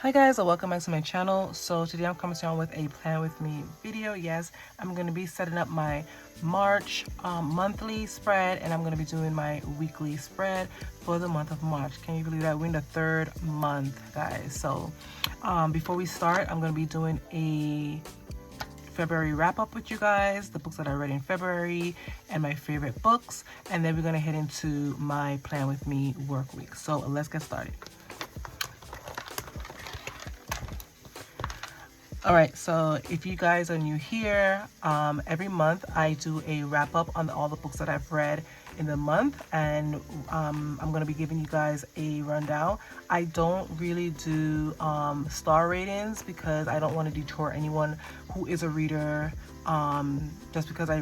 Hi guys, and welcome back to my channel. So today I'm coming to you with a plan with me video. Yes, I'm going to be setting up my March monthly spread, and I'm going to be doing my weekly spread for the month of March. Can you believe that we're in the third month, guys? So before we start, I'm going to be doing a February wrap up with you guys, the books that I read in February and my favorite books, and then we're going to head into my plan with me work week. So let's get started. All right, so if you guys are new here, every month I do a wrap up on all the books that I've read in the month, and I'm going to be giving you guys a rundown. I don't really do star ratings because I don't want to detour anyone who is a reader. Just because I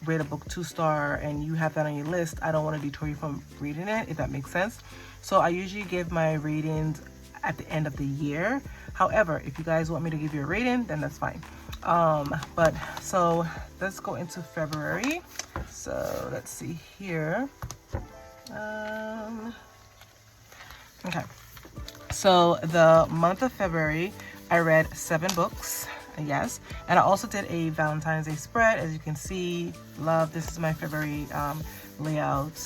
read a book 2-star and you have that on your list, I don't want to detour you from reading it, if that makes sense. So I usually give my ratings at the end of the year. However, if you guys want me to give you a rating, then that's fine. But so let's go into February. So let's see here. Okay, so the month of February I read 7 books. Yes, and I also did a Valentine's Day spread. As you can see, love, this is my February layout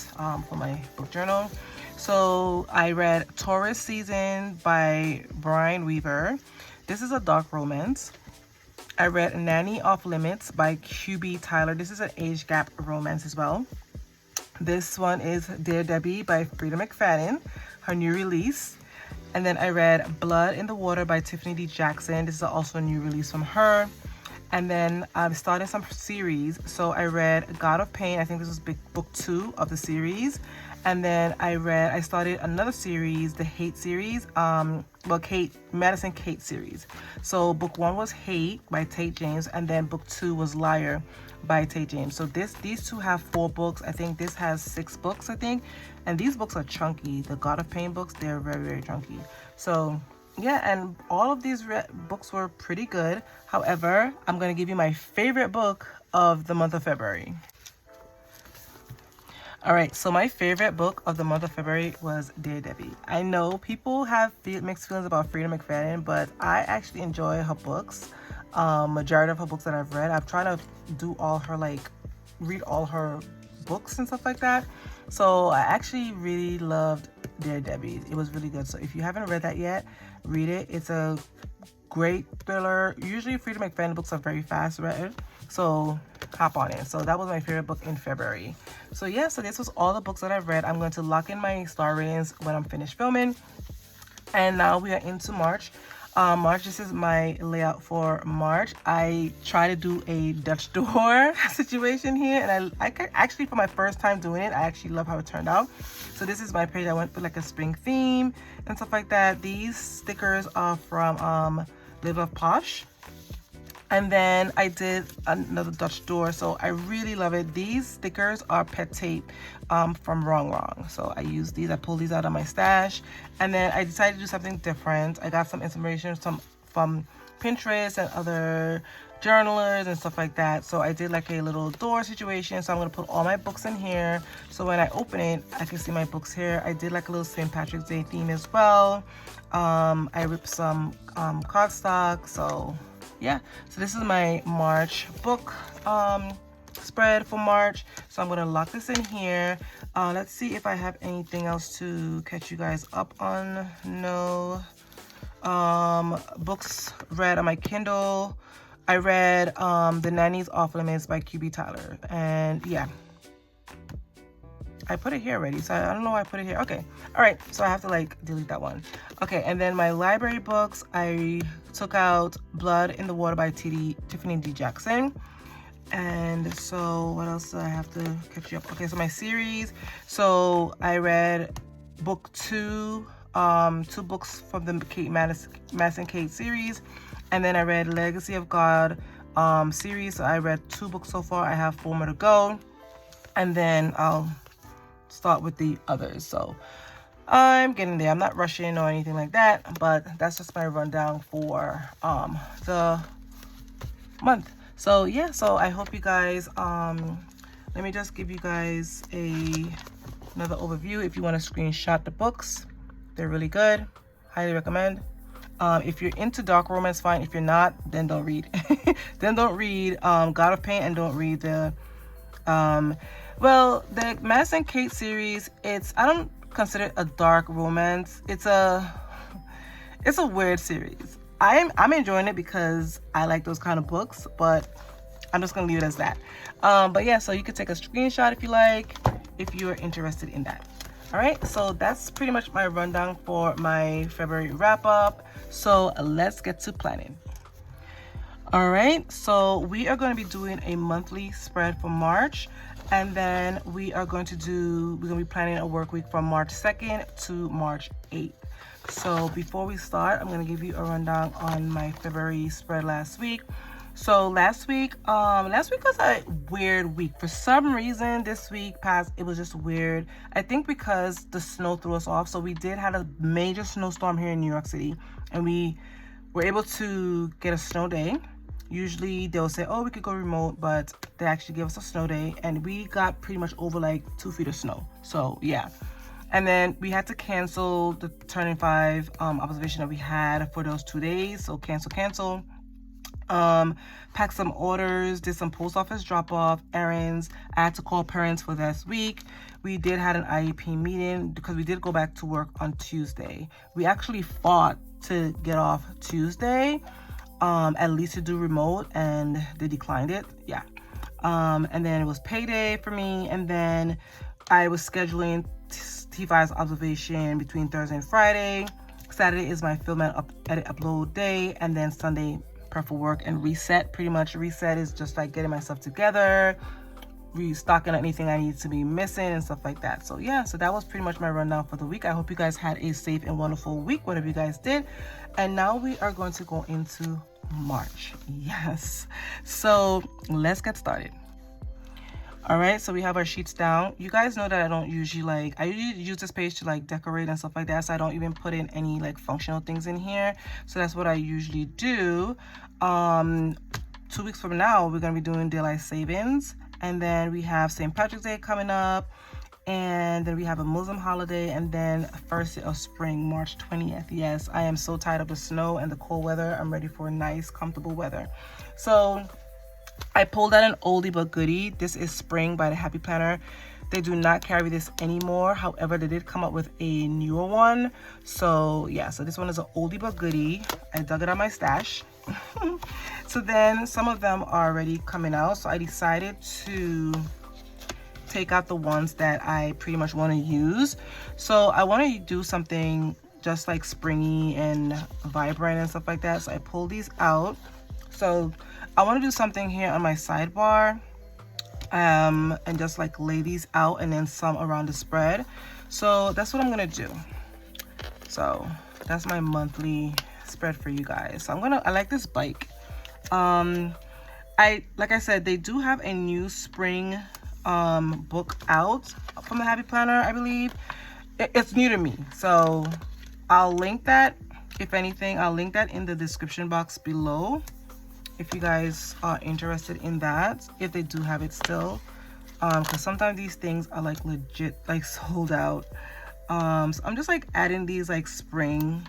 for my book journal. So I read Taurus Season by Brian Weaver. This is a dark romance. I read Nanny Off Limits by QB Tyler. This is an age gap romance as well. This one is Dear Debbie by Frida McFadden, her new release. And then I read Blood in the Water by Tiffany D. Jackson. This is also a new release from her. And then I'm starting some series. So I read God of Pain. I think this was book 2 of the series. And then I started another series, the Hate series, Madison Kate series. So book 1 was Hate by Tate James, and then book 2 was Liar by Tate James. So these two have 4 books. I think this has 6 books, I think. And these books are chunky. The God of Pain books, they're very, very chunky. So yeah, and all of these books were pretty good. However, I'm going to give you my favorite book of the month of February. All right, so my favorite book of the month of February was Dear Debbie. I know people have mixed feelings about Frida McFadden, but I actually enjoy her books. Majority of her books that I've read, I've tried to do all her, read all her books and stuff like that. So I actually really loved Dear Debbie. It was really good. So if you haven't read that yet, read it. It's a great thriller. Usually Frida McFadden books are very fast read, so hop on in. So that was my favorite book in February. So yeah, so this was all the books that I've read. I'm going to lock in my star ratings when I'm finished filming. And now we are into March. March, this is my layout for March. I try to do a Dutch door situation here, and I actually, for my first time doing it, I actually love how it turned out. So this is my page. I went with like a spring theme and stuff like that. These stickers are from Live Love Posh. And then I did another Dutch door, so I really love it. These stickers are pet tape from Wrong. So I use these, I pulled these out of my stash. And then I decided to do something different. I got some inspiration from Pinterest and other journalers and stuff like that. So I did like a little door situation. So I'm gonna put all my books in here. So when I open it, I can see my books here. I did like a little St. Patrick's Day theme as well. I ripped some cardstock, so yeah, so this is my March book spread for March. So I'm gonna lock this in here. Let's see if I have anything else to catch you guys up on. No. Books read on my Kindle. I read The Nanny's Off Limits by QB Tyler, and yeah, I put it here already, so I don't know why I put it here. Okay, all right, so I have to delete that one. Okay, and then my library books, I took out Blood in the Water by Tiffany D. Jackson. And so what else do I have to catch you up? Okay, so my series. So I read book 2, 2 books from the Madison Kate series. And then I read Legacy of God series. So I read 2 books so far. I have 4 more to go. And then I'll start with the others. So I'm getting there. I'm not rushing or anything like that, but that's just my rundown for the month. So yeah, so I hope you guys let me just give you guys another overview. If you want to screenshot the books, they're really good, highly recommend. If you're into dark romance, fine. If you're not, then don't read. Then don't read God of Pain, and don't read the well, the Madison Kate series. I don't consider it a dark romance. It's a weird series. I'm enjoying it because I like those kind of books, but I'm just gonna leave it as that. But yeah, so you could take a screenshot if you like, if you're interested in that. All right, so that's pretty much my rundown for my February wrap up. So let's get to planning. All right, so we are going to be doing a monthly spread for March, and then we're going to be planning a work week from March 2nd to March 8th. So before we start, I'm going to give you a rundown on my February spread last week. So last week was a weird week. For some reason, this week past, it was just weird. I think because the snow threw us off. So we did have a major snowstorm here in New York City, and we were able to get a snow day. Usually they'll say, oh, we could go remote, but they actually gave us a snow day, and we got pretty much over like 2 feet of snow. So yeah. And then we had to cancel the Turning 5 observation that we had for those 2 days. So cancel. Packed some orders, did some post office drop off, errands. I had to call parents for this week. We did had an IEP meeting because we did go back to work on Tuesday. We actually fought to get off Tuesday, at least to do remote, and they declined it. Yeah. And then it was payday for me, and then I was scheduling T5's observation between Thursday and Friday. Saturday is my film and edit upload day, and then Sunday prep for work and reset. Pretty much reset is just like getting myself together, restocking anything I need to be missing and stuff like that. So yeah, so that was pretty much my rundown for the week. I hope you guys had a safe and wonderful week, whatever you guys did. And now we are going to go into March. Yes, so let's get started. All right, so we have our sheets down. You guys know that I don't usually I usually use this page to like decorate and stuff like that, so I don't even put in any like functional things in here. So that's what I usually do. 2 weeks from now, we're gonna be doing daylight savings, and then we have St. Patrick's Day coming up, and then we have a Muslim holiday, and then first day of spring, March 20th. Yes, I am so tired of the snow and the cold weather. I'm ready for nice, comfortable weather. So I pulled out an oldie but goodie. This is Spring by the Happy Planner. They do not carry this anymore. However, they did come up with a newer one. So yeah, so this one is an oldie but goodie. I dug it out my stash. So then some of them are already coming out. So I decided to take out the ones that I pretty much want to use. So I want to do something just like springy and vibrant and stuff like that. So I pulled these out. So I want to do something here on my sidebar, and just like lay these out, and then some around the spread. So that's what I'm gonna do. So that's my monthly spread for you guys. So I like this bike. Like I said, they do have a new spring book out from the Happy Planner, I believe. It's new to me, so I'll link that. If anything, I'll link that in the description box below, if you guys are interested in that, if they do have it still, because sometimes these things are like legit like sold out. So I'm just like adding these like spring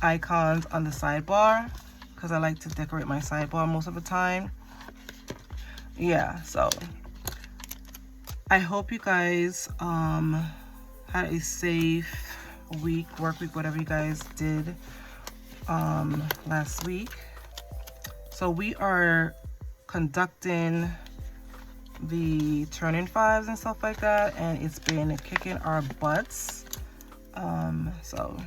icons on the sidebar because I like to decorate my sidebar most of the time. Yeah, so I hope you guys had a safe work week, whatever you guys did last week. So we are conducting the Turning 5s and stuff like that, and it's been kicking our butts. So,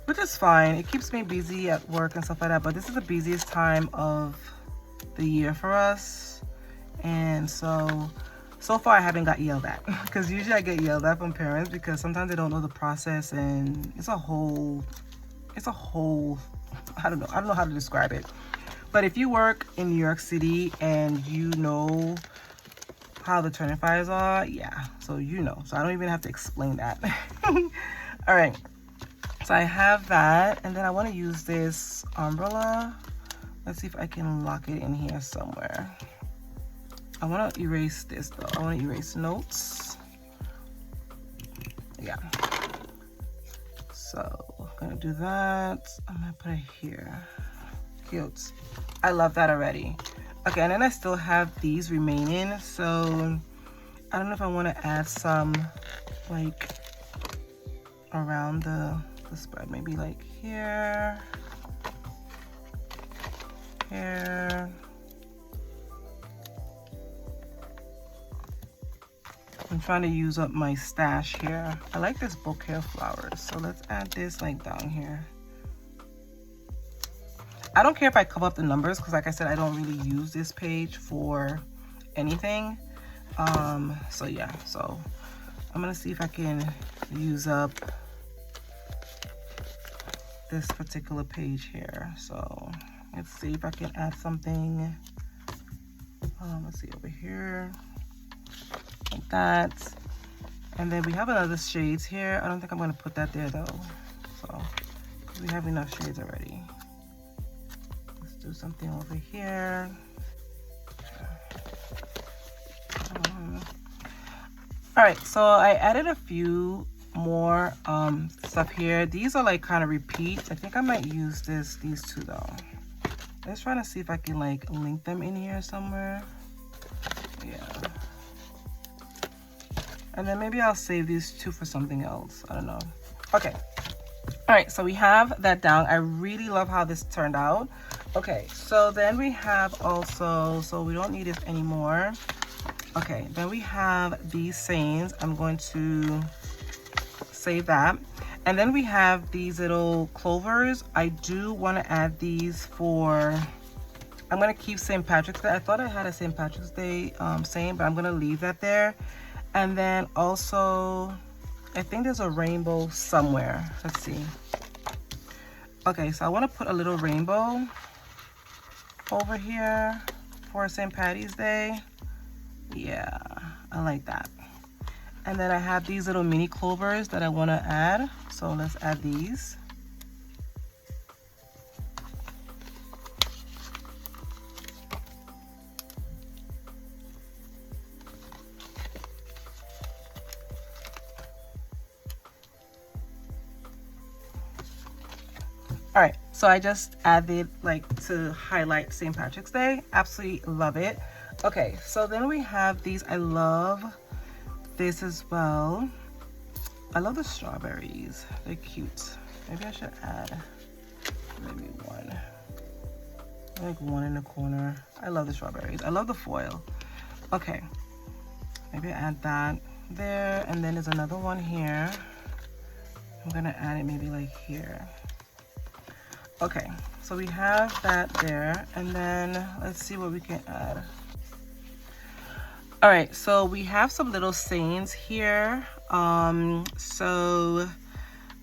which is fine. It keeps me busy at work and stuff like that, but this is the busiest time of the year for us. And so far I haven't got yelled at, because usually I get yelled at from parents because sometimes they don't know the process, and it's a whole, I don't know how to describe it. But if you work in New York City and you know how the Turning 5s are, yeah, so you know. So I don't even have to explain that. All right, so I have that, and then I want to use this umbrella. Let's see if I can lock it in here somewhere. I want to erase this though. I want to erase notes. Yeah. So I'm gonna do that. I'm gonna put it here. Cute. I love that already. Okay, and then I still have these remaining, so I don't know if I want to add some like around the spread, maybe like here, here. I'm trying to use up my stash here. I like this bouquet of flowers, so let's add this like down here. I don't care if I cover up the numbers because like I said, I don't really use this page for anything. So yeah, so I'm gonna see if I can use up this particular page here. So let's see if I can add something. Let's see over here. Like that. And then we have another shades here. I don't think I'm going to put that there though. So we have enough shades already. Let's do something over here. All right, so I added a few more stuff here. These are like kind of repeats. I think I might use these two though. Let's try to see if I can like link them in here somewhere. Yeah. And then maybe I'll save these two for something else. I don't know. Okay. All right, so we have that down. I really love how this turned out. Okay, so then we have also, so we don't need this anymore. Okay, then we have these sayings. I'm going to save that. And then we have these little clovers. I do want to add these for, I'm going to keep St. Patrick's Day. I thought I had a St. Patrick's Day saying, but I'm going to leave that there. And then also, I think there's a rainbow somewhere. Let's see. Okay, so I want to put a little rainbow over here for St. Patty's Day. Yeah, I like that. And then I have these little mini clovers that I want to add. So let's add these. All right, so I just added like to highlight St. Patrick's Day. Absolutely love it. Okay, so then we have these. I love this as well. I love the strawberries. They're cute. Maybe I should add maybe one. Like one in the corner. I love the strawberries. I love the foil. Okay, maybe I add that there. And then there's another one here. I'm gonna add it maybe like here. Okay, so we have that there, and then let's see what we can add. All right, so we have some little sayings here. So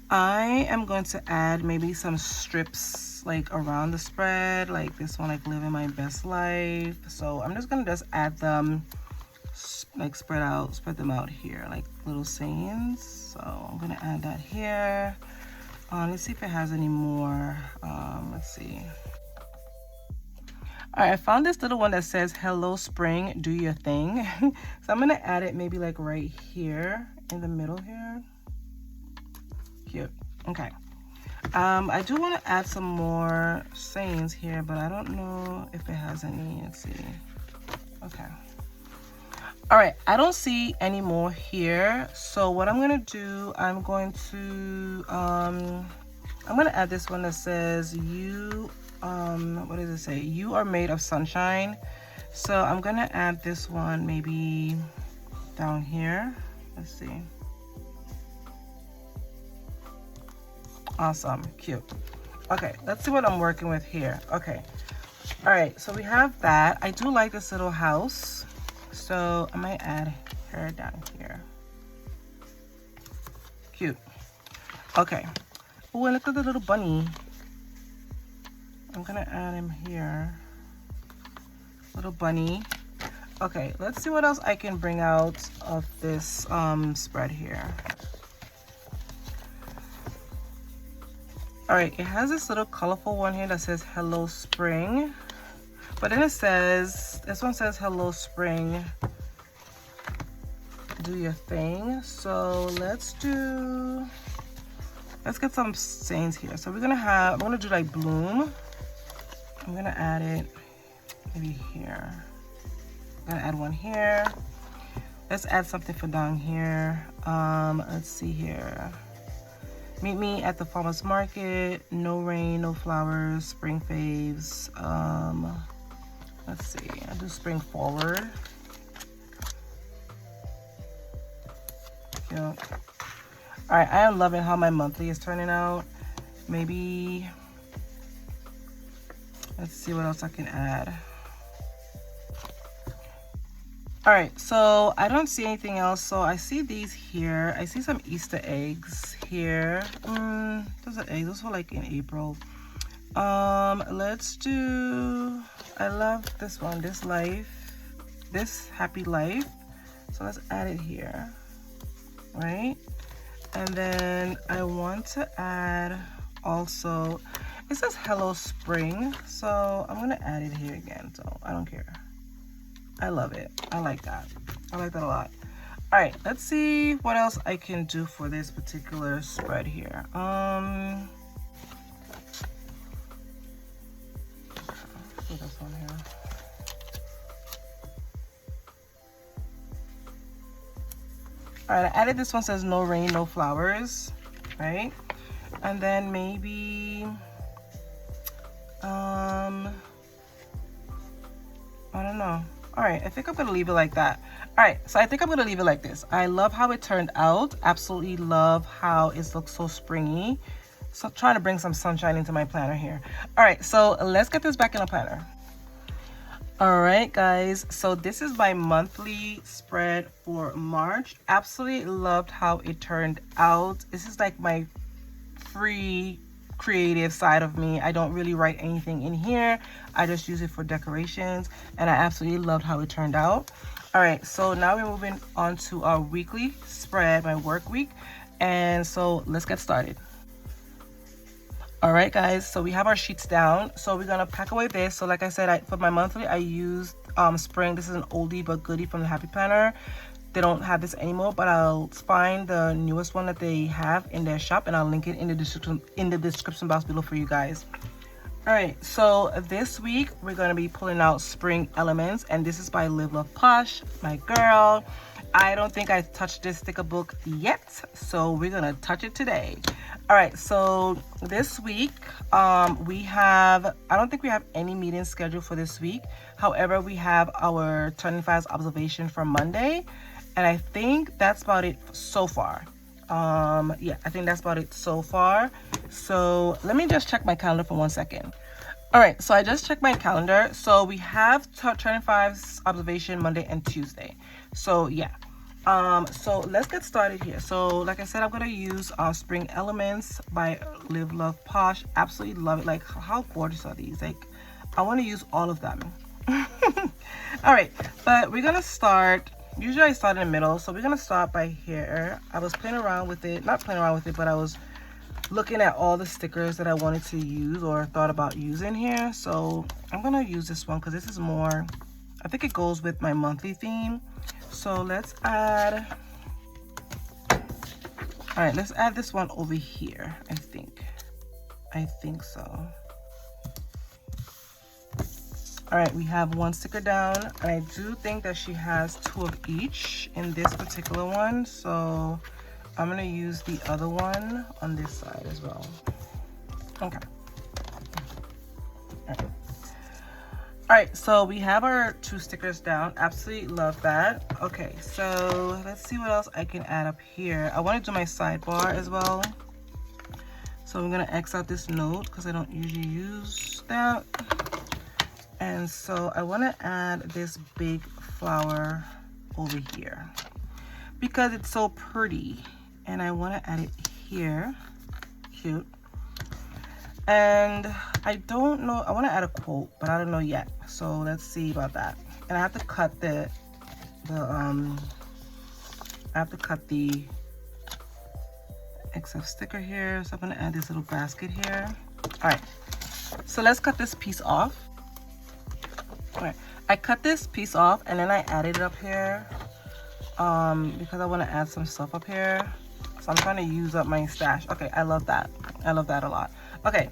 I am going to add maybe some strips like around the spread, like this one, like living my best life. So I'm just gonna add them, like spread them out here, like little sayings. So I'm gonna add that here. Let's see if it has any more. Let's see. All right, I found this little one that says, hello spring, do your thing. So I'm gonna add it maybe like right here in the middle here. Cute, okay. I do wanna add some more sayings here, but I don't know if it has any, let's see. Okay. All right, I don't see any more here. So what I'm gonna do, I'm gonna add this one that says what does it say? You are made of sunshine. So I'm gonna add this one maybe down here. Let's see. Awesome, cute. Okay, let's see what I'm working with here. Okay, all right, so we have that. I do like this little house. So I might add her down here. Cute. Okay. Oh, and look at the little bunny. I'm gonna add him here. Little bunny. Okay, let's see what else I can bring out of this spread here. All right, it has this little colorful one here that says hello spring. But then it says, this one says hello spring, do your thing. So let's do let's get some stains here. So we're gonna do like bloom. I'm gonna add it maybe here. I'm gonna add one here. Let's add something for down here. Let's see here. Meet me at the farmer's market. No rain, no flowers, spring faves. Let's see, I'll do spring forward. Yep. All right, I am loving how my monthly is turning out. Maybe, let's see what else I can add. All right, so I don't see anything else. So I see these here. I see some Easter eggs here. Those are eggs. Those were like in April. Let's do, I love this one, this life, this happy life. So let's add it here, right? And then I want to add also, it says hello spring. So I'm gonna add it here again. So I don't care. I love it. I like that. I like that a lot. All right, let's see what else I can do for this particular spread here. Put this one here. All right, I added this one, says no rain, no flowers, right? And then maybe, I don't know. All right, I think I'm gonna leave it like that. All right, so I think I'm gonna leave it like this. I love how it turned out. Absolutely love how it looks so springy. So I'm trying to bring some sunshine into my planner here. All right, so let's get this back in the planner. All right, guys, so this is my monthly spread for March. Absolutely loved how it turned out. This is like my free creative side of me. I don't really write anything in here. I just use it for decorations, and I absolutely loved how it turned out. All right, so now we're moving on to our weekly spread, my work week. And so let's get started. All right, guys, so we have our sheets down. So we're gonna pack away this. So like I said, for my monthly, I used spring. This is an oldie but goodie from the Happy Planner. They don't have this anymore, but I'll find the newest one that they have in their shop, and I'll link it in the description box below for you guys. All right, so this week we're gonna be pulling out Spring Elements, and this is by Live Love Posh, my girl. I don't think I touched this sticker book yet, so we're gonna touch it today. All right, so this week I don't think we have any meetings scheduled for this week. However, we have our Turning Fives observation for Monday, and I think that's about it so far. Yeah, I think that's about it so far. So let me just check my calendar for 1 second. All right, so I just checked my calendar. So we have Turning Fives observation Monday and Tuesday. So yeah, so let's get started here. So like I said, I'm gonna use Spring Elements by Live Love Posh. Absolutely love it. Like, how gorgeous are these? Like, I want to use all of them. All right, but we're gonna start. Usually I start in the middle, so we're gonna start by here. I was playing around with it, not playing around with it, but I was looking at all the stickers that I wanted to use or thought about using here. So I'm gonna use this one because this is more, I think it goes with my monthly theme. So let's add, all right, let's add this one over here. I think so. All right, we have one sticker down, and I do think that she has 2 of each in this particular one. So I'm gonna use the other one on this side as well. Okay. All right, so we have our 2 stickers down. Absolutely love that. Okay, so let's see what else I can add up here. I want to do my sidebar as well. So I'm gonna X out this note because I don't usually use that. And so I want to add this big flower over here because it's so pretty, and I want to add it here. Cute. And I don't know, I want to add a quote, but I don't know yet. So let's see about that. And I have to cut the XF sticker here. So I'm going to add this little basket here. All right, so let's cut this piece off. All right, I cut this piece off, and then I added it up here because I want to add some stuff up here. So I'm trying to use up my stash. Okay, I love that. I love that a lot. Okay,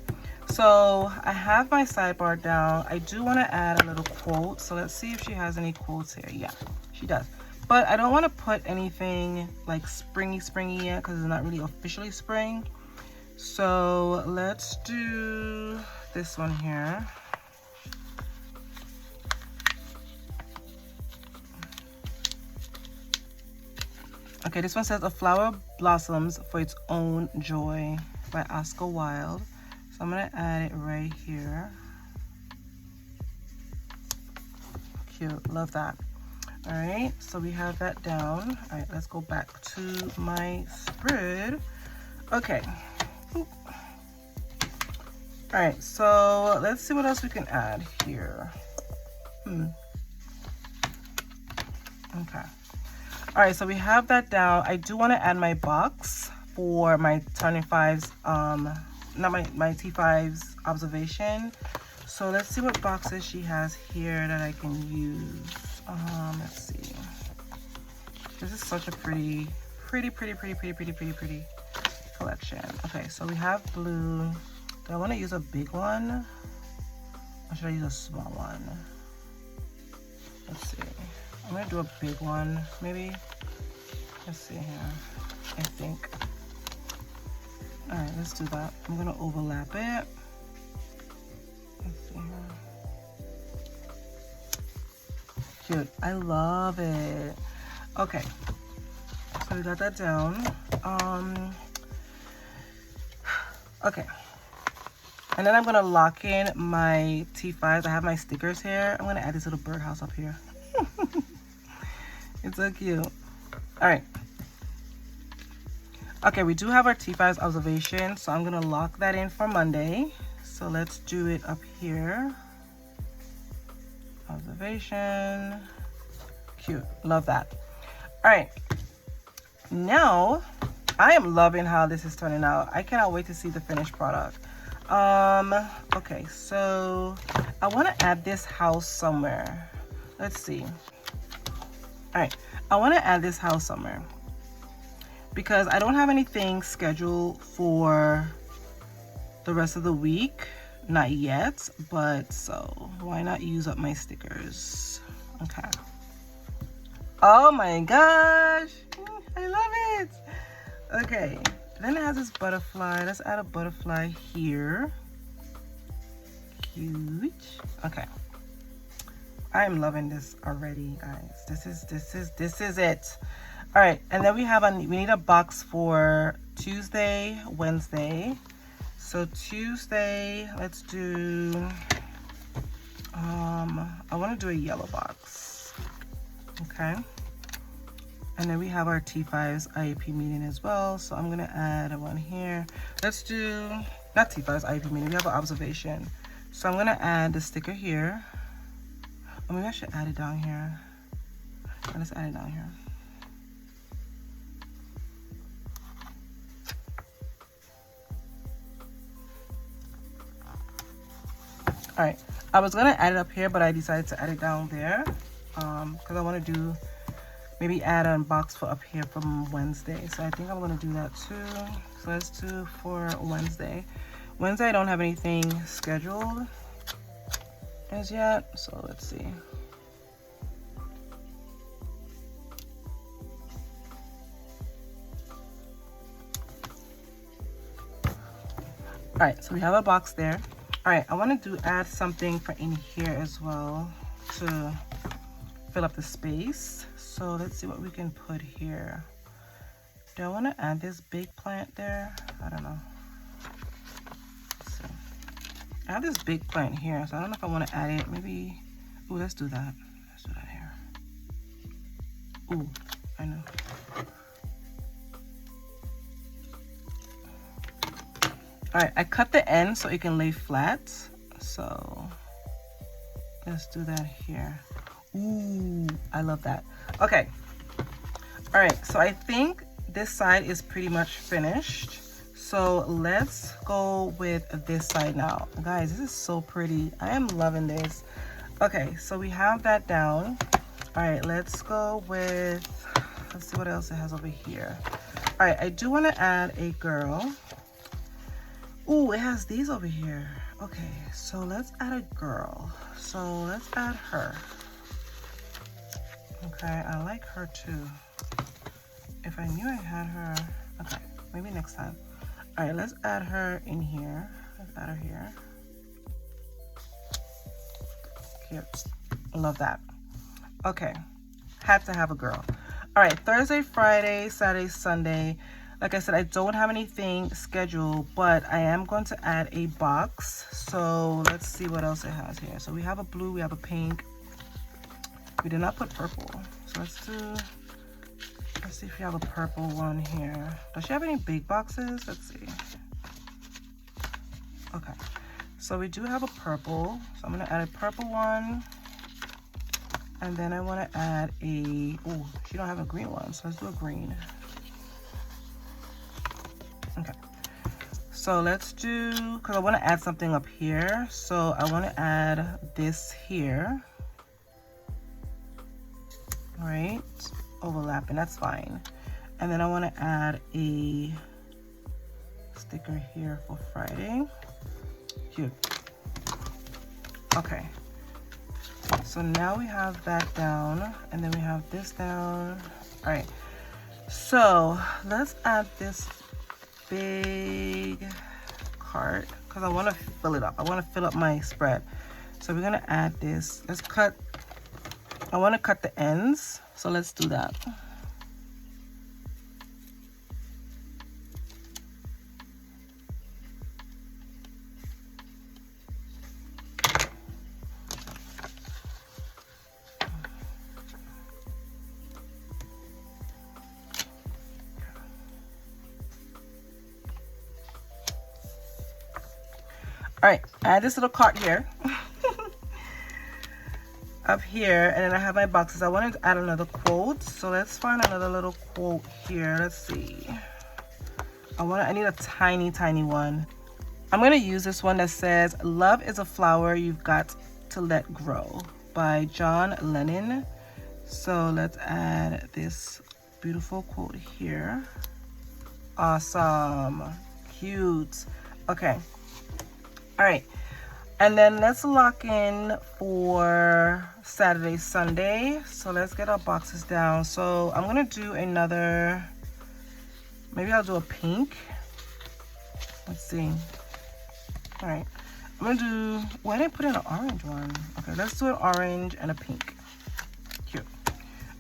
so I have my sidebar down. I do want to add a little quote. So let's see if she has any quotes here. Yeah, she does. But I don't want to put anything like springy yet because it's not really officially spring. So let's do this one here. Okay, this one says a flower blossoms for its own joy by Oscar Wilde. So I'm gonna add it right here. Cute, love that. All right, so we have that down. All right, let's go back to my spread. Okay. All right, so let's see what else we can add here. Okay. All right, so we have that down. I do want to add my box for my 25s, not my T5s observation. So let's see what boxes she has here that I can use. Let's see. This is such a pretty collection. Okay, so we have blue. Do I want to use a big one? Or should I use a small one? Let's see. I'm gonna do a big one, maybe. Let's see here. I think. All right, let's do that. I'm gonna overlap it. Let's see here. Cute. I love it. Okay. So we got that down. Okay. And then I'm gonna lock in my T5s. I have my stickers here. I'm gonna add this little birdhouse up here. It's so cute. All right. Okay, we do have our T5s observation, so I'm gonna lock that in for Monday. So let's do it up here. Observation. Cute. Love that. All right. Now, I am loving how this is turning out. I cannot wait to see the finished product. Okay, so I want to add this house somewhere. Let's see. All right, I want to add this house somewhere because I don't have anything scheduled for the rest of the week. Not yet, but so why not use up my stickers? Okay. Oh my gosh, I love it. Okay, then it has this butterfly. Let's add a butterfly here. Cute. Okay. I'm loving this already, guys. This is it. All right, and then we need a box for Tuesday, Wednesday. So Tuesday, let's do I want to do a yellow box. Okay. And then we have our T5s IEP meeting as well. So I'm gonna add one here. Let's do not T5s IEP meeting. We have an observation. So I'm gonna add the sticker here. Or maybe I should add it down here. Let's add it down here. All right, I was gonna add it up here, but I decided to add it down there because I want to do maybe add a box for up here from Wednesday. So I think I'm gonna do that too. So let's do for Wednesday. Wednesday I don't have anything scheduled as yet, so let's see. All right, so we have a box there. All right, I want to add something for in here as well to fill up the space. So let's see what we can put here. Do I want to add this big plant there? I don't know. Let's see. I have this big plant here, so I don't know if I want to add it. Maybe, ooh, let's do that. Let's do that here. Ooh, I know. All right, I cut the end so it can lay flat. So let's do that here. Ooh, I love that. Okay. All right, so I think this side is pretty much finished. So let's go with this side now. Guys, this is so pretty. I am loving this. Okay, so we have that down. All right, let's go with, let's see what else it has over here. All right, I do want to add a girl. Ooh, it has these over here. Okay, so let's add a girl. So let's add her. Okay, I like her too. If I knew I had her, okay, maybe next time. All right, let's add her in here. Let's add her here. Cute. Love that. Okay, had to have a girl. All right, Thursday, Friday, Saturday, Sunday. Like I said, I don't have anything scheduled, but I am going to add a box. So let's see what else it has here. So we have a blue, we have a pink. We did not put purple. So let's see if we have a purple one here. Does she have any big boxes? Let's see. Okay, so we do have a purple. So I'm gonna add a purple one. And then I wanna add a, oh, she don't have a green one. So let's do a green. Okay, so let's do, because I want to add something up here. So I want to add this here. All right, overlapping, that's fine. And then I want to add a sticker here for Friday. Cute. Okay, so now we have that down, and then we have this down. All right, so let's add this big cart because I want to fill it up. I want to fill up my spread. So we're gonna add this. Let's cut. I want to cut the ends, so let's do that. All right, add this little cart here. Up here, and then I have my boxes. I wanted to add another quote, so let's find another little quote here. Let's see. I need a tiny one. I'm gonna use this one that says, "Love is a flower you've got to let grow," by John Lennon. So let's add this beautiful quote here. Awesome, cute. Okay. All right, and then let's lock in for Saturday, Sunday. So let's get our boxes down. So I'm gonna do another, maybe I'll do a pink. Let's see. All right, I'm gonna do, why did I put in an orange one? Okay, let's do an orange and a pink. Cute.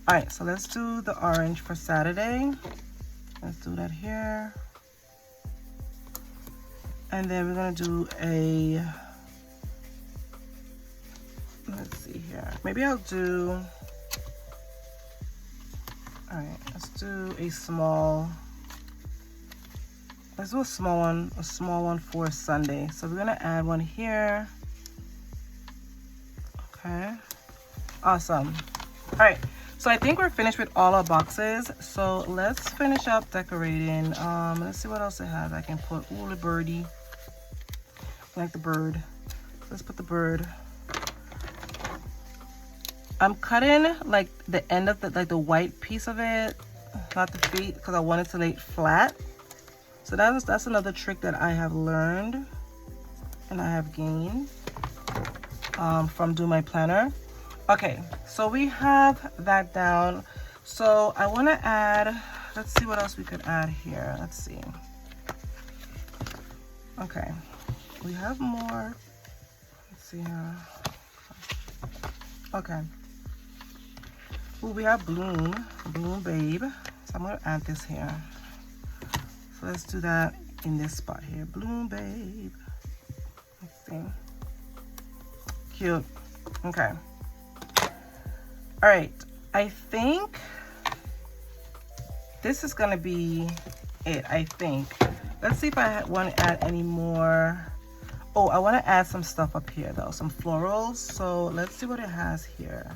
All right, so let's do the orange for Saturday. Let's do that here. And then we're gonna do a, let's see here. Maybe I'll do, all right, let's do a small, let's do a small one for Sunday. So we're gonna add one here. Okay, awesome. All right, so I think we're finished with all our boxes. So let's finish up decorating. Let's see what else it has. I can put, ooh, the birdie. I like the bird. Let's put the bird. I'm cutting like the end of the, like the white piece of it, not the feet, because I want it to lay flat. So that's another trick that I have learned and I have gained from doing my planner. Okay, so we have that down. So I want to add, let's see what else we could add here. Let's see. Okay, we have more. Let's see here. Okay. Ooh, we have Bloom Babe. So I'm gonna add this here. So let's do that in this spot here. Bloom Babe. Let's see. Cute. Okay. All right. I think this is gonna be it, I think. Let's see if I want to add any more. Oh, I want to add some stuff up here though, some florals. So let's see what it has here.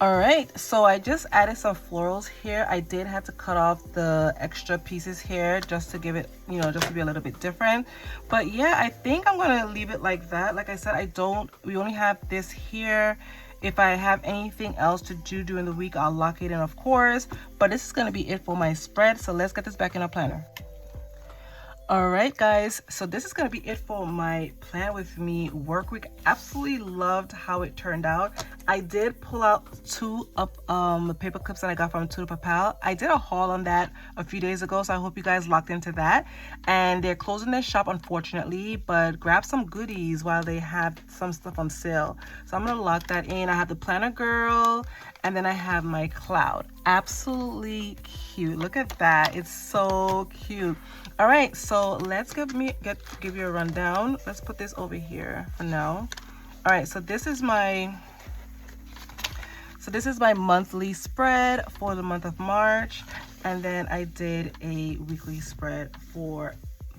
All right, so I just added some florals here. I did have to cut off the extra pieces here just to give it, you know, just to be a little bit different. But yeah, I think I'm gonna leave it like that. Like I said, we only have this here. If I have anything else to do during the week, I'll lock it in, of course. But this is going to be it for my spread. So let's get this back in our planner. All right, guys, so this is going to be it for my plan with me work week. Absolutely loved how it turned out. I did pull out two of the paper clips that I got from Tutor Papal. I did a haul on that a few days ago, so I hope you guys locked into that. And they're closing their shop, unfortunately, but grab some goodies while they have some stuff on sale. So I'm going to lock that in. I have the Planner Girl, and then I have my cloud. Absolutely cute. Look at that. It's so cute. All right, so let's give you a rundown. Let's put this over here for now. All right, so this is my monthly spread for the month of March, and then I did a weekly spread for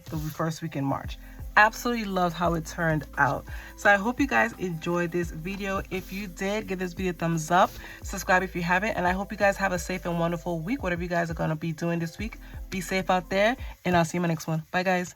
the first week in March. Absolutely loved how it turned out. So I hope you guys enjoyed this video. If you did, give this video a thumbs up, subscribe if you haven't, and I hope you guys have a safe and wonderful week, whatever you guys are going to be doing this week. Be safe out there, and I'll see you in my next one. Bye, guys.